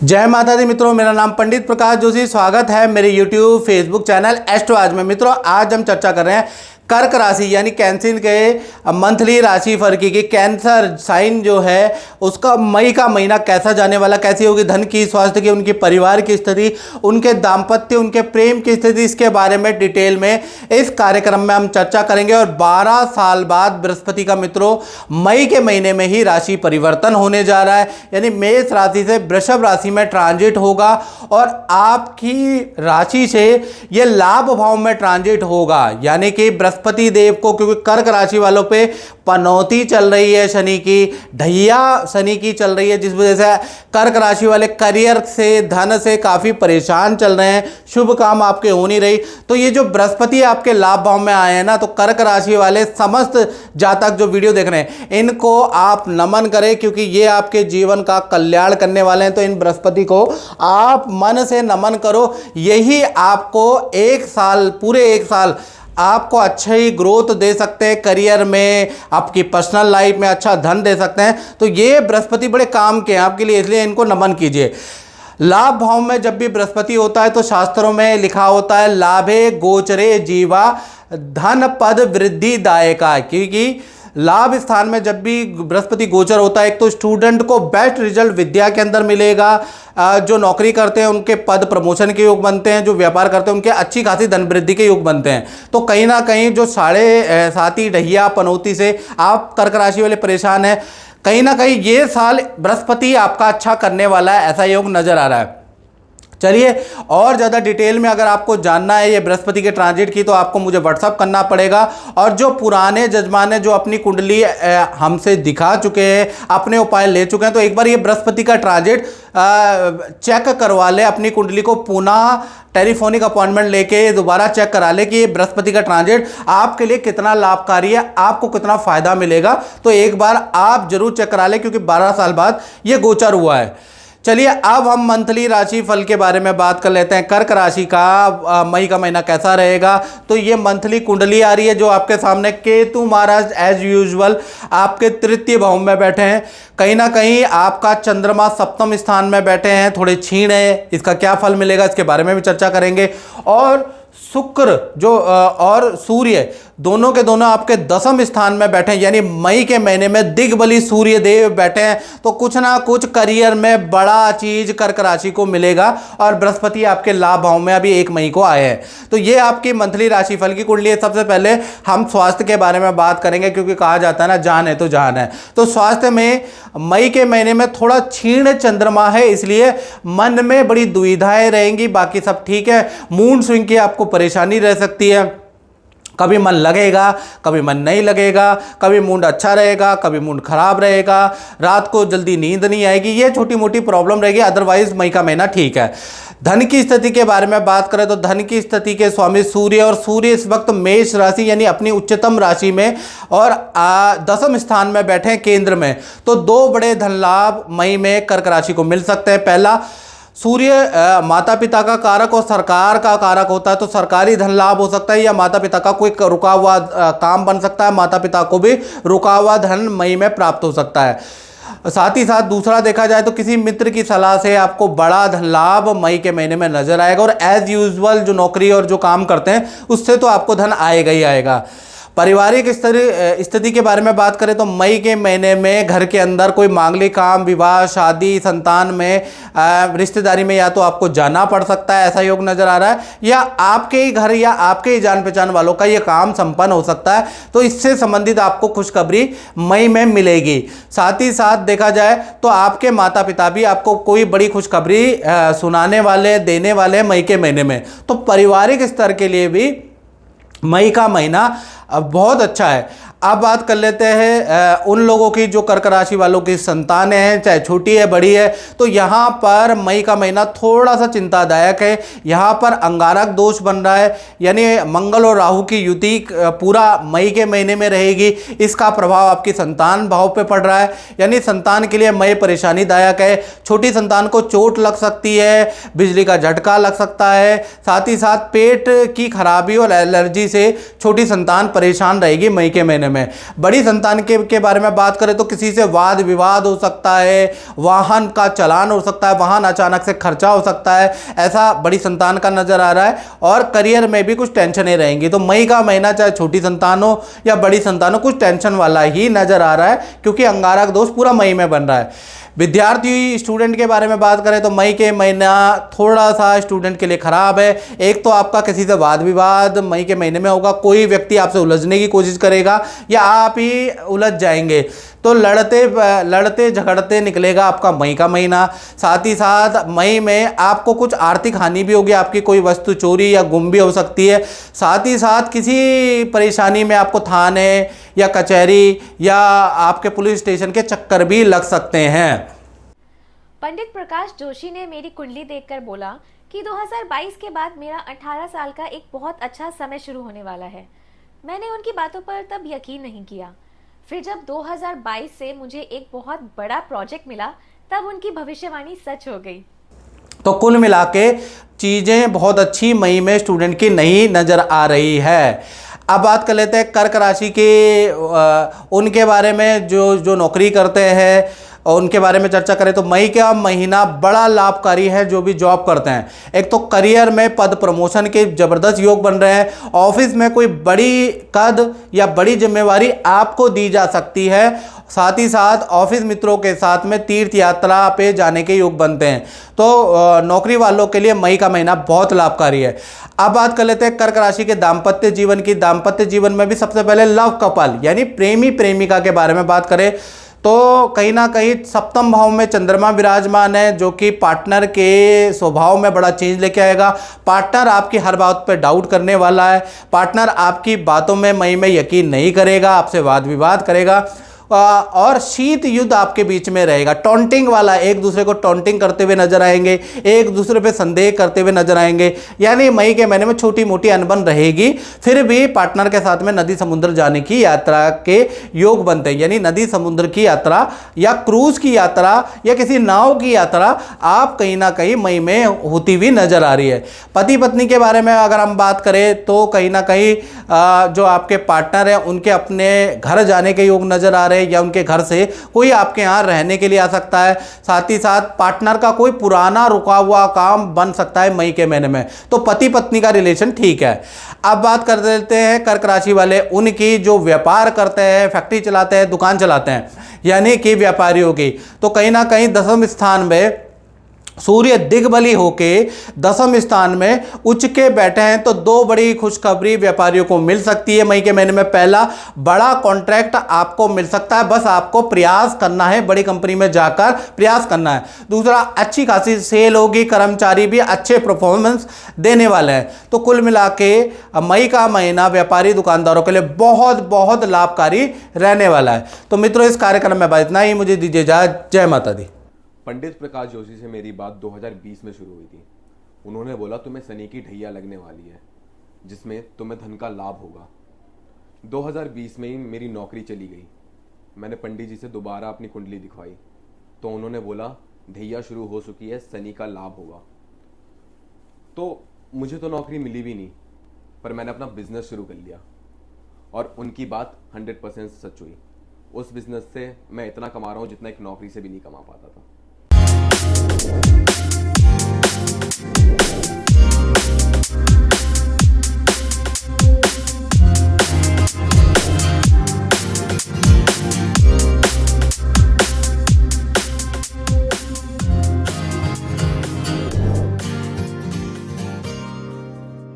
जय माता दी मित्रों, मेरा नाम पंडित प्रकाश जोशी। स्वागत है मेरे YouTube फेसबुक चैनल एस्ट्रो आज में। मित्रों, आज हम चर्चा कर रहे हैं कर्क राशि यानी कैंसिल के मंथली राशि फल की कैंसर साइन जो है उसका मई का महीना कैसा जाने वाला, कैसी होगी धन की, स्वास्थ्य की, उनकी परिवार की स्थिति, उनके दाम्पत्य, उनके प्रेम की स्थिति, इसके बारे में डिटेल में इस कार्यक्रम में हम चर्चा करेंगे। और 12 साल बाद बृहस्पति का मित्रों मई के महीने में ही राशि परिवर्तन होने जा रहा है, यानी मेष राशि से वृषभ राशि में ट्रांजिट होगा और आपकी राशि से यह लाभ भाव में ट्रांजिट होगा। यानी कि बृहस्पति देव को, क्योंकि कर्क राशि वालों पे पनौती चल रही है शनि की, ढैया शनि की चल रही है, जिस वजह से कर्क राशि वाले करियर से, धन से काफ़ी परेशान चल रहे हैं, शुभ काम आपके हो नहीं रही। तो ये जो बृहस्पति आपके लाभ भाव में आए हैं ना, तो कर्क राशि वाले समस्त जातक जो वीडियो देख रहे हैं इनको आप नमन करें, क्योंकि ये आपके जीवन का कल्याण करने वाले हैं। तो इन बृहस्पति को आप मन से नमन करो, यही आपको पूरे एक साल आपको अच्छा ही ग्रोथ दे सकते हैं, करियर में, आपकी पर्सनल लाइफ में अच्छा धन दे सकते हैं। तो ये बृहस्पति बड़े काम के हैं आपके लिए, इसलिए इनको नमन कीजिए। लाभ भाव में जब भी बृहस्पति होता है तो शास्त्रों में लिखा होता है लाभे गोचरे जीवा धन पद वृद्धि दायका, क्योंकि लाभ स्थान में जब भी बृहस्पति गोचर होता है, एक तो स्टूडेंट को बेस्ट रिजल्ट विद्या के अंदर मिलेगा, जो नौकरी करते हैं उनके पद प्रमोशन के योग बनते हैं, जो व्यापार करते हैं उनके अच्छी खासी धन वृद्धि के योग बनते हैं। तो कहीं ना कहीं जो 7.5 ढैया पनौती से आप कर्क राशि वाले परेशान हैं, कहीं ना कहीं ये साल बृहस्पति आपका अच्छा करने वाला है, ऐसा योग नजर आ रहा है। चलिए, और ज़्यादा डिटेल में अगर आपको जानना है ये बृहस्पति के ट्रांजिट की, तो आपको मुझे व्हाट्सअप करना पड़ेगा। और जो पुराने जजमान हैं, जो अपनी कुंडली हमसे दिखा चुके हैं, अपने उपाय ले चुके हैं, तो एक बार ये बृहस्पति का ट्रांजिट चेक करवा ले, अपनी कुंडली को पुनः टेलीफोनिक अपॉइंटमेंट लेके दोबारा चेक करा ले कि ये बृहस्पति का ट्रांजिट आपके लिए कितना लाभकारी है, आपको कितना फायदा मिलेगा। तो एक बार आप जरूर चेक करा ले, क्योंकि 12 साल बाद ये गोचर हुआ है। चलिए, अब हम मंथली राशि फल के बारे में बात कर लेते हैं। कर्क राशि का मई का महीना कैसा रहेगा। तो ये मंथली कुंडली आ रही है जो आपके सामने। केतु महाराज एज यूजुअल आपके तृतीय भाव में बैठे हैं। कहीं ना कहीं आपका चंद्रमा सप्तम स्थान में बैठे हैं, थोड़े क्षीण है। इसका क्या फल मिलेगा इसके बारे में भी चर्चा करेंगे। और शुक्र और सूर्य दोनों के दोनों आपके 10वें स्थान में बैठे हैं, यानी मई के महीने में दिग्बली सूर्य देव बैठे हैं। तो कुछ ना कुछ करियर में बड़ा चीज कर्क राशि को मिलेगा। और बृहस्पति आपके लाभ भाव में अभी 1 मई को आए हैं। तो ये आपकी मंथली राशिफल की कुंडली है। सबसे पहले हम स्वास्थ्य के बारे में बात करेंगे, क्योंकि कहा जाता है ना, जान है तो जान है। तो स्वास्थ्य में मई के महीने में थोड़ा क्षीण चंद्रमा है, इसलिए मन में बड़ी दुविधाएं रहेंगी, बाकी सब ठीक है। मूड स्विंग की आपको परेशानी रह सकती है, कभी मन लगेगा, कभी मन नहीं लगेगा, कभी मूड अच्छा रहेगा, कभी मूड खराब रहेगा, रात को जल्दी नींद नहीं आएगी, ये छोटी मोटी प्रॉब्लम रहेगी। अदरवाइज मई का महीना ठीक है। धन की स्थिति के बारे में बात करें तो धन की स्थिति के स्वामी सूर्य, और सूर्य इस वक्त मेष राशि यानी अपनी उच्चतम राशि में और 10वें स्थान में बैठे हैं, केंद्र में। तो 2 बड़े धन लाभ मई में कर्क राशि को मिल सकते हैं। पहला, सूर्य माता पिता का कारक और सरकार का कारक होता है, तो सरकारी धन लाभ हो सकता है, या माता पिता का कोई रुका हुआ काम बन सकता है, माता पिता को भी रुका हुआ धन मई में प्राप्त हो सकता है। साथ ही साथ दूसरा देखा जाए तो किसी मित्र की सलाह से आपको बड़ा धन लाभ मई के महीने में नजर आएगा। और एज यूजुअल जो नौकरी और जो काम करते हैं उससे तो आपको धन आएगा ही आएगा। पारिवारिक स्थिति के बारे में बात करें तो मई के महीने में घर के अंदर कोई मांगलिक काम, विवाह, शादी, संतान में, रिश्तेदारी में या तो आपको जाना पड़ सकता है, ऐसा योग नजर आ रहा है, या आपके ही घर या आपके ही जान पहचान वालों का ये काम संपन्न हो सकता है। तो इससे संबंधित आपको खुशखबरी मई में मिलेगी। साथ ही साथ देखा जाए तो आपके माता पिता भी आपको कोई बड़ी खुशखबरी सुनाने वाले, देने वाले मई के महीने में। तो पारिवारिक स्तर के लिए भी मई का महीना बहुत अच्छा है। अब बात कर लेते हैं उन लोगों की जो कर्क राशि वालों की संतानें हैं, चाहे छोटी है बड़ी है। तो यहाँ पर मई का महीना थोड़ा सा चिंतादायक है। यहाँ पर अंगारक दोष बन रहा है, यानी मंगल और राहु की युति पूरा मई के महीने में रहेगी। इसका प्रभाव आपकी संतान भाव पे पड़ रहा है, यानी संतान के लिए मई परेशानीदायक है। छोटी संतान को चोट लग सकती है, बिजली का झटका लग सकता है, साथ ही साथ पेट की खराबी और एलर्जी से छोटी संतान परेशान रहेगी मई के महीने महीने में। बड़ी संतान के बारे में बात करें तो किसी से वाद विवाद हो सकता है, वाहन का चालान हो सकता है, वाहन अचानक से खर्चा हो सकता है, ऐसा बड़ी संतान का नजर आ रहा है। और करियर में भी कुछ टेंशनें रहेंगी। तो मई का महीना चाहे छोटी संतान हो या बड़ी संतान हो, कुछ टेंशन वाला ही नजर आ रहा है, क्योंकि अंगारक दोष पूरा मई में बन रहा है। विद्यार्थी स्टूडेंट के बारे में बात करें तो मई के महीना थोड़ा सा स्टूडेंट के लिए खराब है। एक तो आपका किसी से वाद विवाद मई के महीने में होगा, कोई व्यक्ति आपसे उलझने की कोशिश करेगा या आप ही उलझ जाएंगे, तो लड़ते झगड़ते निकलेगा आपका मई का महीना। साथ ही साथ मई में आपको कुछ आर्थिक हानि भी होगी, आपकी कोई वस्तु चोरी या गुम भी हो सकती है। साथ ही साथ किसी परेशानी में आपको थाने या कचहरी या आपके पुलिस स्टेशन के चक्कर भी लग सकते हैं। पंडित प्रकाश जोशी ने मेरी कुंडली देखकर बोला कि 2022 के बाद मेरा 18 साल का एक बहुत अच्छा समय शुरू होने वाला है। मैंने उनकी बातों पर तब यकीन नहीं किया। फिर जब 2022 से मुझे एक बहुत बड़ा प्रोजेक्ट मिला, तब उनकी भविष्यवाणी सच हो गई। तो कुल मिला के चीज़ें बहुत अच्छी मई में स्टूडेंट की नहीं नज़र आ रही है। अब बात कर लेते हैं कर्क राशि के उनके बारे में जो नौकरी करते हैं और उनके बारे में चर्चा करें तो मई का महीना बड़ा लाभकारी है जो भी जॉब करते हैं। एक तो करियर में पद प्रमोशन के ज़बरदस्त योग बन रहे हैं। ऑफिस में कोई बड़ी कद या बड़ी जिम्मेवारी आपको दी जा सकती है। साथ ही साथ ऑफिस मित्रों के साथ में तीर्थ यात्रा पे जाने के योग बनते हैं। तो नौकरी वालों के लिए मई का महीना बहुत लाभकारी है। अब बात कर लेते हैं कर्क राशि के दाम्पत्य जीवन की। दाम्पत्य जीवन में भी सबसे पहले लव कपल यानी प्रेमी प्रेमिका के बारे में बात करें तो कहीं ना कहीं सप्तम भाव में चंद्रमा विराजमान है, जो कि पार्टनर के स्वभाव में बड़ा चेंज लेके आएगा। पार्टनर आपकी हर बात पर डाउट करने वाला है। पार्टनर आपकी बातों में मई में यकीन नहीं करेगा, आपसे वाद विवाद करेगा और शीत युद्ध आपके बीच में रहेगा। टॉन्टिंग वाला, एक दूसरे को टॉन्टिंग करते हुए नजर आएंगे, एक दूसरे पे संदेह करते हुए नजर आएंगे। यानी मई के महीने में छोटी मोटी अनबन रहेगी, फिर भी पार्टनर के साथ में नदी समुद्र जाने की यात्रा के योग बनते हैं। यानी नदी समुद्र की यात्रा या क्रूज की यात्रा या किसी नाव की यात्रा आप कहीं ना कहीं मई में होती हुई नजर आ रही है। पति पत्नी के बारे में अगर हम बात करें तो कहीं ना कहीं जो आपके पार्टनर हैं उनके अपने घर जाने के योग नजर आ रहे हैं या उनके घर से कोई आपके यहाँ रहने के लिए आ सकता है। साथ ही साथ पार्टनर का कोई पुराना रुका हुआ काम बन सकता है मई के महीने में। तो पति पत्नी का रिलेशन ठीक है। अब बात कर देते हैं कर्क राशि वाले उनकी, जो व्यापार करते हैं, फैक्ट्री चलाते हैं, दुकान चलाते हैं, यानी कि व्यापारियों की। तो कहीं ना कहीं दसम स्थान में सूर्य दिग्बली होके दसम स्थान में उच्च के बैठे हैं। तो दो बड़ी खुशखबरी व्यापारियों को मिल सकती है मई के महीने में। पहला, बड़ा कॉन्ट्रैक्ट आपको मिल सकता है, बस आपको प्रयास करना है, बड़ी कंपनी में जाकर प्रयास करना है। दूसरा, अच्छी खासी सेल होगी, कर्मचारी भी अच्छे परफॉर्मेंस देने वाले हैं। तो कुल मिला के मई का महीना व्यापारी दुकानदारों के लिए बहुत बहुत लाभकारी रहने वाला है। तो मित्रों, इस कार्यक्रम में बस इतना ही। मुझे दीजिए इजाजत। जय माता दी। पंडित प्रकाश जोशी से मेरी बात 2020 में शुरू हुई थी। उन्होंने बोला तुम्हें शनि की ढैया लगने वाली है, जिसमें तुम्हें धन का लाभ होगा। 2020 में ही मेरी नौकरी चली गई। मैंने पंडित जी से दोबारा अपनी कुंडली दिखवाई तो उन्होंने बोला ढैया शुरू हो चुकी है, शनि का लाभ होगा। तो मुझे तो नौकरी मिली भी नहीं, पर मैंने अपना बिजनेस शुरू कर लिया और उनकी बात 100% सच हुई। उस बिजनेस से मैं इतना कमा रहा हूँ जितना एक नौकरी से भी नहीं कमा पाता था।